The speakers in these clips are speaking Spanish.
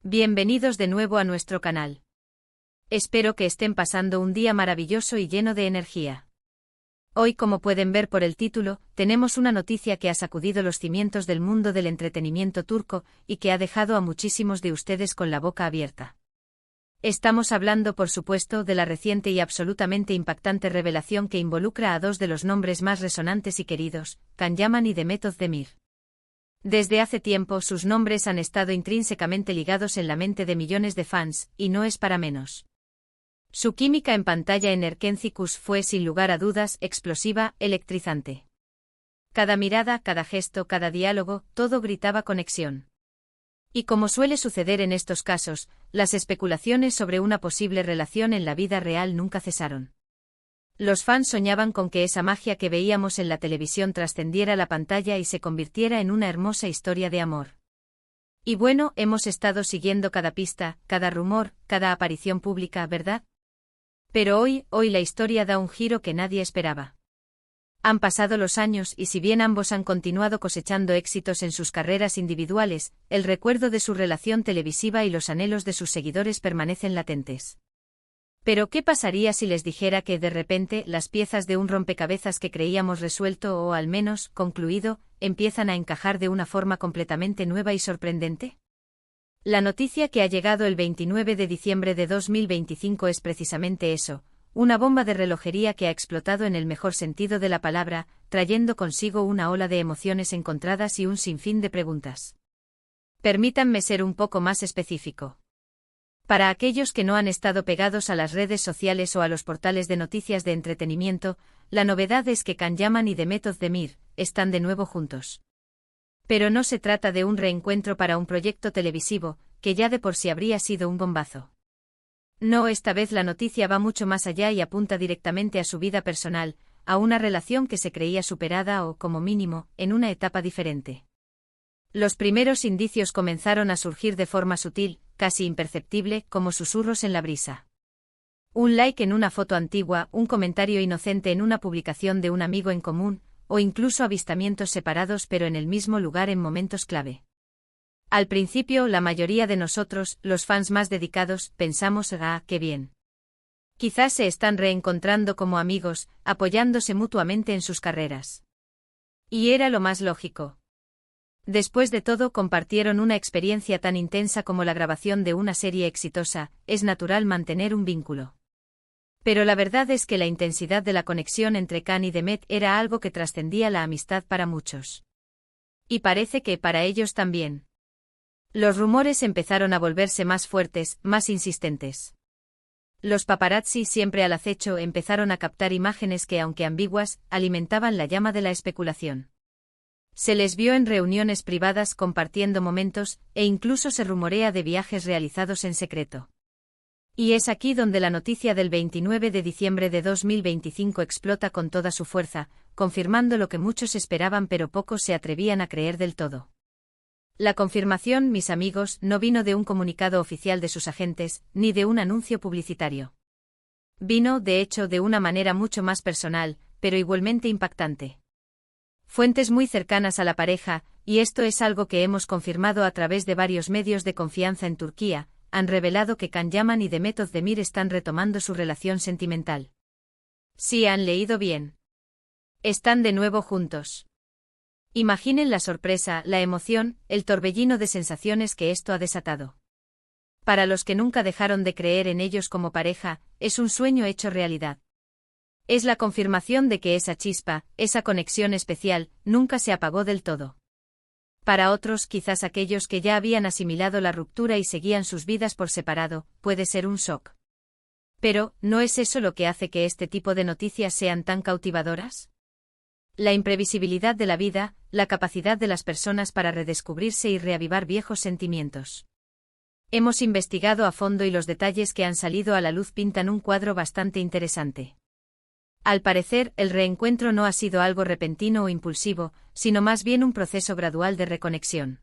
Bienvenidos de nuevo a nuestro canal. Espero que estén pasando un día maravilloso y lleno de energía. Hoy, como pueden ver por el título, tenemos una noticia que ha sacudido los cimientos del mundo del entretenimiento turco y que ha dejado a muchísimos de ustedes con la boca abierta. Estamos hablando, por supuesto, de la reciente y absolutamente impactante revelación que involucra a dos de los nombres más resonantes y queridos, Can Yaman y Demet Özdemir. Desde hace tiempo sus nombres han estado intrínsecamente ligados en la mente de millones de fans, y no es para menos. Su química en pantalla en Erkencikus fue sin lugar a dudas explosiva, electrizante. Cada mirada, cada gesto, cada diálogo, todo gritaba conexión. Y como suele suceder en estos casos, las especulaciones sobre una posible relación en la vida real nunca cesaron. Los fans soñaban con que esa magia que veíamos en la televisión trascendiera la pantalla y se convirtiera en una hermosa historia de amor. Y bueno, hemos estado siguiendo cada pista, cada rumor, cada aparición pública, ¿verdad? Pero hoy la historia da un giro que nadie esperaba. Han pasado los años y si bien ambos han continuado cosechando éxitos en sus carreras individuales, el recuerdo de su relación televisiva y los anhelos de sus seguidores permanecen latentes. Pero ¿qué pasaría si les dijera que de repente las piezas de un rompecabezas que creíamos resuelto o al menos concluido, empiezan a encajar de una forma completamente nueva y sorprendente? La noticia que ha llegado el 29 de diciembre de 2025 es precisamente eso. Una bomba de relojería que ha explotado en el mejor sentido de la palabra, trayendo consigo una ola de emociones encontradas y un sinfín de preguntas. Permítanme ser un poco más específico. Para aquellos que no han estado pegados a las redes sociales o a los portales de noticias de entretenimiento, la novedad es que Can Yaman y Demet Özdemir están de nuevo juntos. Pero no se trata de un reencuentro para un proyecto televisivo, que ya de por sí habría sido un bombazo. No, esta vez la noticia va mucho más allá y apunta directamente a su vida personal, a una relación que se creía superada o, como mínimo, en una etapa diferente. Los primeros indicios comenzaron a surgir de forma sutil, casi imperceptible, como susurros en la brisa. Un like en una foto antigua, un comentario inocente en una publicación de un amigo en común, o incluso avistamientos separados pero en el mismo lugar en momentos clave. Al principio, la mayoría de nosotros, los fans más dedicados, pensamos, qué bien. Quizás se están reencontrando como amigos, apoyándose mutuamente en sus carreras. Y era lo más lógico. Después de todo, compartieron una experiencia tan intensa como la grabación de una serie exitosa, es natural mantener un vínculo. Pero la verdad es que la intensidad de la conexión entre Can y Demet era algo que trascendía la amistad para muchos. Y parece que para ellos también. Los rumores empezaron a volverse más fuertes, más insistentes. Los paparazzi, siempre al acecho, empezaron a captar imágenes que, aunque ambiguas, alimentaban la llama de la especulación. Se les vio en reuniones privadas compartiendo momentos, e incluso se rumorea de viajes realizados en secreto. Y es aquí donde la noticia del 29 de diciembre de 2025 explota con toda su fuerza, confirmando lo que muchos esperaban pero pocos se atrevían a creer del todo. La confirmación, mis amigos, no vino de un comunicado oficial de sus agentes, ni de un anuncio publicitario. Vino, de hecho, de una manera mucho más personal, pero igualmente impactante. Fuentes muy cercanas a la pareja, y esto es algo que hemos confirmado a través de varios medios de confianza en Turquía, han revelado que Can Yaman y Demet Özdemir están retomando su relación sentimental. Sí, han leído bien. Están de nuevo juntos. Imaginen la sorpresa, la emoción, el torbellino de sensaciones que esto ha desatado. Para los que nunca dejaron de creer en ellos como pareja, es un sueño hecho realidad. Es la confirmación de que esa chispa, esa conexión especial, nunca se apagó del todo. Para otros, quizás aquellos que ya habían asimilado la ruptura y seguían sus vidas por separado, puede ser un shock. Pero, ¿no es eso lo que hace que este tipo de noticias sean tan cautivadoras? La imprevisibilidad de la vida, la capacidad de las personas para redescubrirse y reavivar viejos sentimientos. Hemos investigado a fondo y los detalles que han salido a la luz pintan un cuadro bastante interesante. Al parecer, el reencuentro no ha sido algo repentino o impulsivo, sino más bien un proceso gradual de reconexión.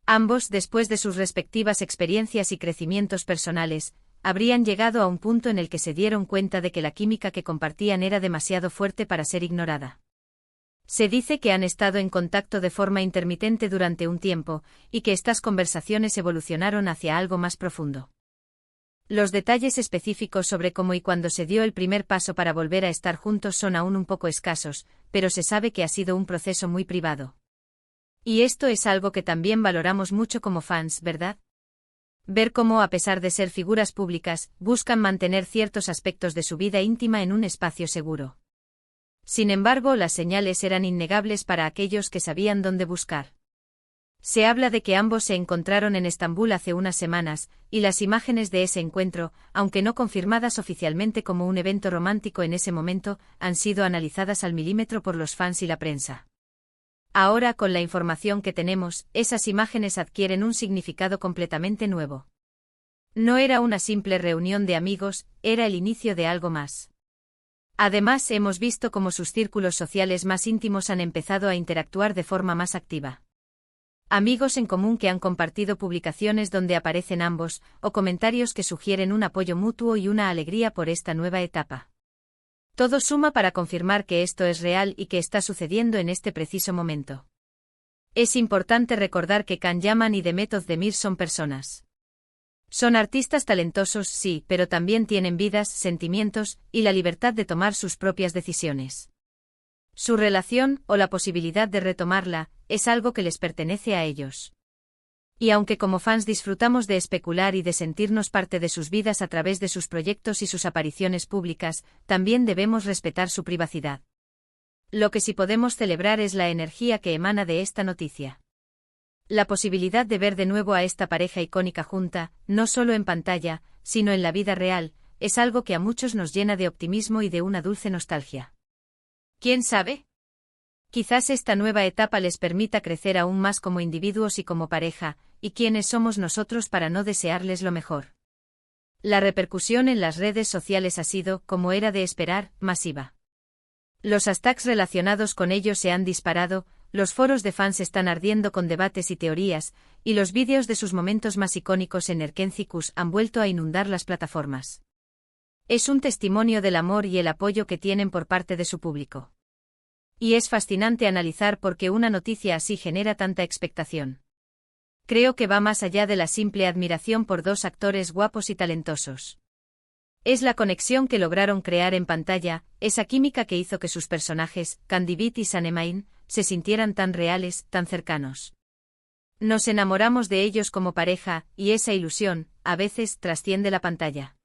Ambos, después de sus respectivas experiencias y crecimientos personales, habrían llegado a un punto en el que se dieron cuenta de que la química que compartían era demasiado fuerte para ser ignorada. Se dice que han estado en contacto de forma intermitente durante un tiempo, y que estas conversaciones evolucionaron hacia algo más profundo. Los detalles específicos sobre cómo y cuándo se dio el primer paso para volver a estar juntos son aún un poco escasos, pero se sabe que ha sido un proceso muy privado. Y esto es algo que también valoramos mucho como fans, ¿verdad? Ver cómo, a pesar de ser figuras públicas, buscan mantener ciertos aspectos de su vida íntima en un espacio seguro. Sin embargo, las señales eran innegables para aquellos que sabían dónde buscar. Se habla de que ambos se encontraron en Estambul hace unas semanas, y las imágenes de ese encuentro, aunque no confirmadas oficialmente como un evento romántico en ese momento, han sido analizadas al milímetro por los fans y la prensa. Ahora, con la información que tenemos, esas imágenes adquieren un significado completamente nuevo. No era una simple reunión de amigos, era el inicio de algo más. Además, hemos visto cómo sus círculos sociales más íntimos han empezado a interactuar de forma más activa. Amigos en común que han compartido publicaciones donde aparecen ambos, o comentarios que sugieren un apoyo mutuo y una alegría por esta nueva etapa. Todo suma para confirmar que esto es real y que está sucediendo en este preciso momento. Es importante recordar que Can Yaman y Demet Özdemir son personas. Son artistas talentosos, sí, pero también tienen vidas, sentimientos, y la libertad de tomar sus propias decisiones. Su relación, o la posibilidad de retomarla, es algo que les pertenece a ellos. Y aunque como fans disfrutamos de especular y de sentirnos parte de sus vidas a través de sus proyectos y sus apariciones públicas, también debemos respetar su privacidad. Lo que sí podemos celebrar es la energía que emana de esta noticia. La posibilidad de ver de nuevo a esta pareja icónica junta, no solo en pantalla, sino en la vida real, es algo que a muchos nos llena de optimismo y de una dulce nostalgia. ¿Quién sabe? Quizás esta nueva etapa les permita crecer aún más como individuos y como pareja, y quiénes somos nosotros para no desearles lo mejor. La repercusión en las redes sociales ha sido, como era de esperar, masiva. Los hashtags relacionados con ellos se han disparado, los foros de fans están ardiendo con debates y teorías, y los vídeos de sus momentos más icónicos en Erkencikus han vuelto a inundar las plataformas. Es un testimonio del amor y el apoyo que tienen por parte de su público. Y es fascinante analizar por qué una noticia así genera tanta expectación. Creo que va más allá de la simple admiración por dos actores guapos y talentosos. Es la conexión que lograron crear en pantalla, esa química que hizo que sus personajes, Candivit y Sanemain, se sintieran tan reales, tan cercanos. Nos enamoramos de ellos como pareja, y esa ilusión, a veces, trasciende la pantalla.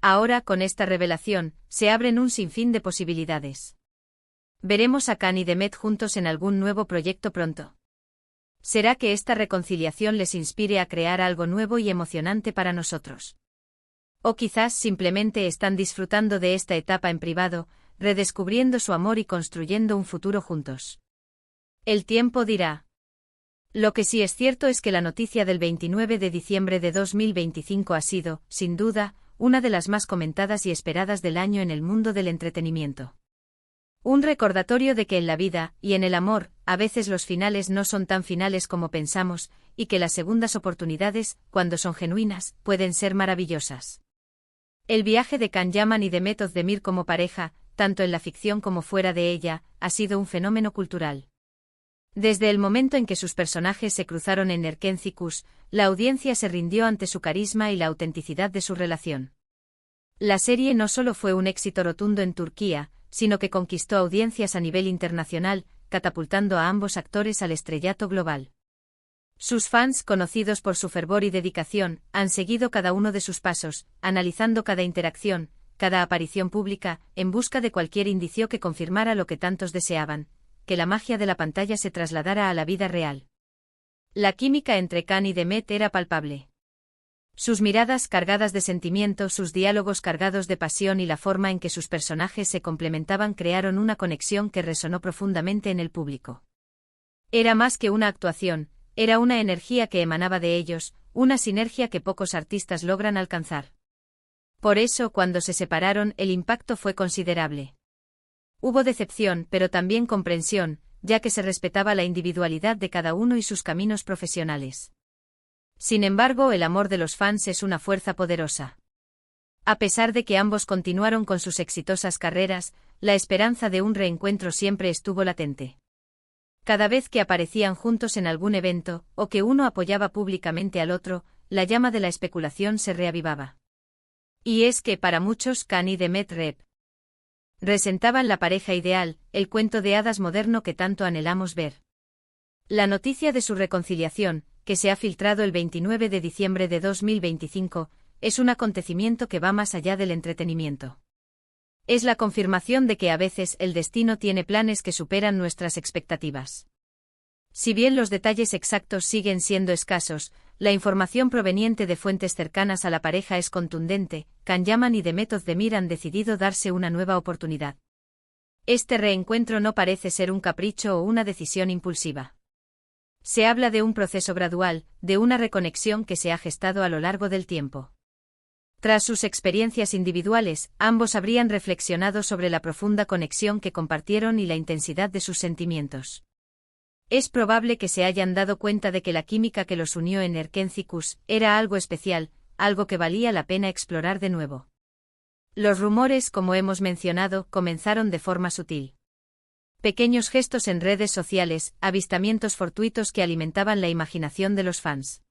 Ahora, con esta revelación, se abren un sinfín de posibilidades. ¿Veremos a Can y Demet juntos en algún nuevo proyecto pronto? ¿Será que esta reconciliación les inspire a crear algo nuevo y emocionante para nosotros? O quizás simplemente están disfrutando de esta etapa en privado, redescubriendo su amor y construyendo un futuro juntos. El tiempo dirá. Lo que sí es cierto es que la noticia del 29 de diciembre de 2025 ha sido, sin duda, una de las más comentadas y esperadas del año en el mundo del entretenimiento. Un recordatorio de que en la vida, y en el amor, a veces los finales no son tan finales como pensamos, y que las segundas oportunidades, cuando son genuinas, pueden ser maravillosas. El viaje de Can Yaman y Demet Özdemir como pareja, tanto en la ficción como fuera de ella, ha sido un fenómeno cultural. Desde el momento en que sus personajes se cruzaron en Erkencikus, la audiencia se rindió ante su carisma y la autenticidad de su relación. La serie no solo fue un éxito rotundo en Turquía, sino que conquistó audiencias a nivel internacional, catapultando a ambos actores al estrellato global. Sus fans, conocidos por su fervor y dedicación, han seguido cada uno de sus pasos, analizando cada interacción, cada aparición pública, en busca de cualquier indicio que confirmara lo que tantos deseaban, que la magia de la pantalla se trasladara a la vida real. La química entre Can y Demet era palpable. Sus miradas cargadas de sentimiento, sus diálogos cargados de pasión y la forma en que sus personajes se complementaban crearon una conexión que resonó profundamente en el público. Era más que una actuación, era una energía que emanaba de ellos, una sinergia que pocos artistas logran alcanzar. Por eso, cuando se separaron, el impacto fue considerable. Hubo decepción, pero también comprensión, ya que se respetaba la individualidad de cada uno y sus caminos profesionales. Sin embargo, el amor de los fans es una fuerza poderosa. A pesar de que ambos continuaron con sus exitosas carreras, la esperanza de un reencuentro siempre estuvo latente. Cada vez que aparecían juntos en algún evento, o que uno apoyaba públicamente al otro, la llama de la especulación se reavivaba. Y es que para muchos Khan y Demet representaban la pareja ideal, el cuento de hadas moderno que tanto anhelamos ver. La noticia de su reconciliación, que se ha filtrado el 29 de diciembre de 2025, es un acontecimiento que va más allá del entretenimiento. Es la confirmación de que a veces el destino tiene planes que superan nuestras expectativas. Si bien los detalles exactos siguen siendo escasos, la información proveniente de fuentes cercanas a la pareja es contundente. Can Yaman y Demet Özdemir han decidido darse una nueva oportunidad. Este reencuentro no parece ser un capricho o una decisión impulsiva. Se habla de un proceso gradual, de una reconexión que se ha gestado a lo largo del tiempo. Tras sus experiencias individuales, ambos habrían reflexionado sobre la profunda conexión que compartieron y la intensidad de sus sentimientos. Es probable que se hayan dado cuenta de que la química que los unió en Erkencikus era algo especial, algo que valía la pena explorar de nuevo. Los rumores, como hemos mencionado, comenzaron de forma sutil. Pequeños gestos en redes sociales, avistamientos fortuitos que alimentaban la imaginación de los fans.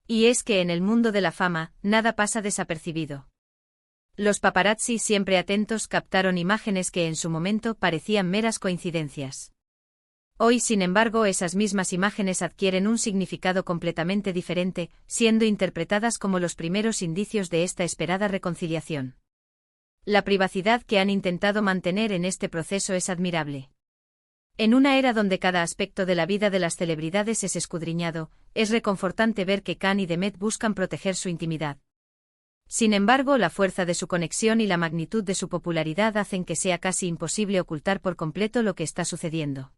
Y es que en el mundo de la fama, nada pasa desapercibido. Los paparazzi, siempre atentos, captaron imágenes que en su momento parecían meras coincidencias. Hoy, sin embargo, esas mismas imágenes adquieren un significado completamente diferente, siendo interpretadas como los primeros indicios de esta esperada reconciliación. La privacidad que han intentado mantener en este proceso es admirable. En una era donde cada aspecto de la vida de las celebridades es escudriñado, es reconfortante ver que Khan y Demet buscan proteger su intimidad. Sin embargo, la fuerza de su conexión y la magnitud de su popularidad hacen que sea casi imposible ocultar por completo lo que está sucediendo.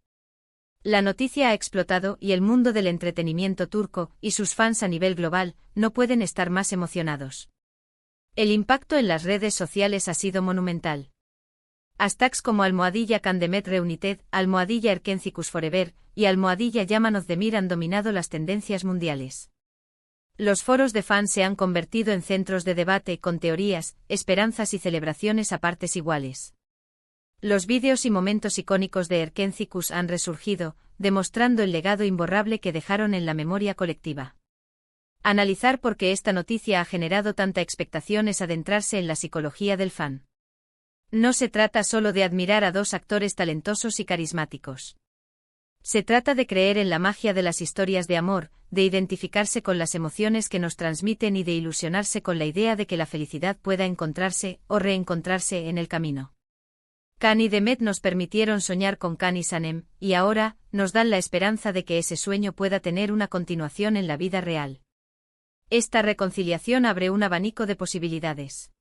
La noticia ha explotado y el mundo del entretenimiento turco, y sus fans a nivel global, no pueden estar más emocionados. El impacto en las redes sociales ha sido monumental. Hashtags como @Can Demet Reunited, @Erkencikus Forever y @Yaman Özdemir han dominado las tendencias mundiales. Los foros de fans se han convertido en centros de debate con teorías, esperanzas y celebraciones a partes iguales. Los vídeos y momentos icónicos de Erkencikus han resurgido, demostrando el legado imborrable que dejaron en la memoria colectiva. Analizar por qué esta noticia ha generado tanta expectación es adentrarse en la psicología del fan. No se trata solo de admirar a dos actores talentosos y carismáticos. Se trata de creer en la magia de las historias de amor, de identificarse con las emociones que nos transmiten y de ilusionarse con la idea de que la felicidad pueda encontrarse o reencontrarse en el camino. Khan y Demet nos permitieron soñar con Khan y Sanem, y ahora, nos dan la esperanza de que ese sueño pueda tener una continuación en la vida real. Esta reconciliación abre un abanico de posibilidades.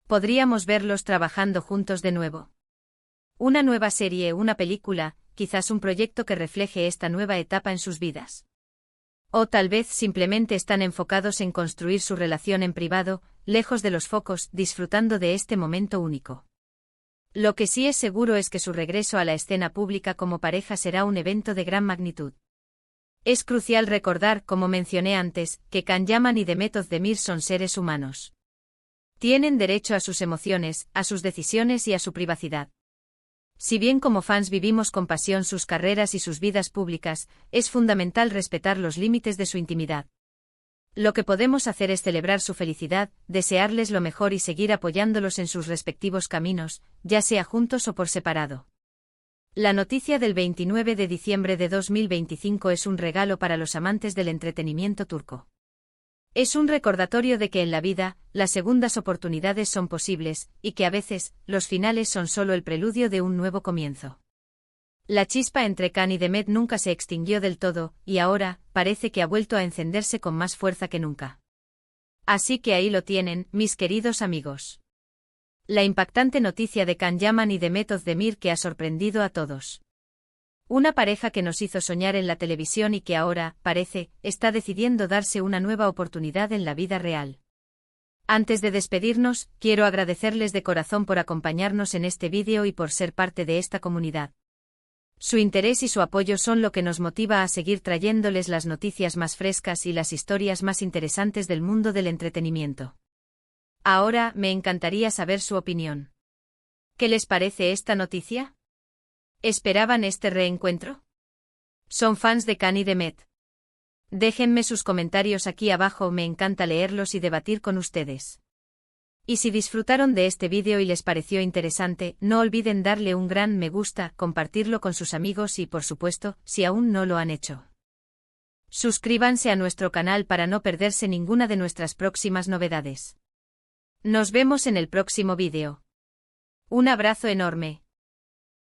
Podríamos verlos trabajando juntos de nuevo. Una nueva serie, una película, quizás un proyecto que refleje esta nueva etapa en sus vidas. O tal vez simplemente están enfocados en construir su relación en privado, lejos de los focos, disfrutando de este momento único. Lo que sí es seguro es que su regreso a la escena pública como pareja será un evento de gran magnitud. Es crucial recordar, como mencioné antes, que Can Yaman y Demet Özdemir son seres humanos. Tienen derecho a sus emociones, a sus decisiones y a su privacidad. Si bien como fans vivimos con pasión sus carreras y sus vidas públicas, es fundamental respetar los límites de su intimidad. Lo que podemos hacer es celebrar su felicidad, desearles lo mejor y seguir apoyándolos en sus respectivos caminos, ya sea juntos o por separado. La noticia del 29 de diciembre de 2025 es un regalo para los amantes del entretenimiento turco. Es un recordatorio de que en la vida, las segundas oportunidades son posibles, y que a veces, los finales son solo el preludio de un nuevo comienzo. La chispa entre Khan y Demet nunca se extinguió del todo, y ahora, parece que ha vuelto a encenderse con más fuerza que nunca. Así que ahí lo tienen, mis queridos amigos. La impactante noticia de Can Yaman y Demet Özdemir que ha sorprendido a todos. Una pareja que nos hizo soñar en la televisión y que ahora, parece, está decidiendo darse una nueva oportunidad en la vida real. Antes de despedirnos, quiero agradecerles de corazón por acompañarnos en este vídeo y por ser parte de esta comunidad. Su interés y su apoyo son lo que nos motiva a seguir trayéndoles las noticias más frescas y las historias más interesantes del mundo del entretenimiento. Ahora, me encantaría saber su opinión. ¿Qué les parece esta noticia? ¿Esperaban este reencuentro? ¿Son fans de Khan y de Met? Déjenme sus comentarios aquí abajo, me encanta leerlos y debatir con ustedes. Y si disfrutaron de este vídeo y les pareció interesante, no olviden darle un gran me gusta, compartirlo con sus amigos y, por supuesto, si aún no lo han hecho, suscríbanse a nuestro canal para no perderse ninguna de nuestras próximas novedades. Nos vemos en el próximo vídeo. Un abrazo enorme.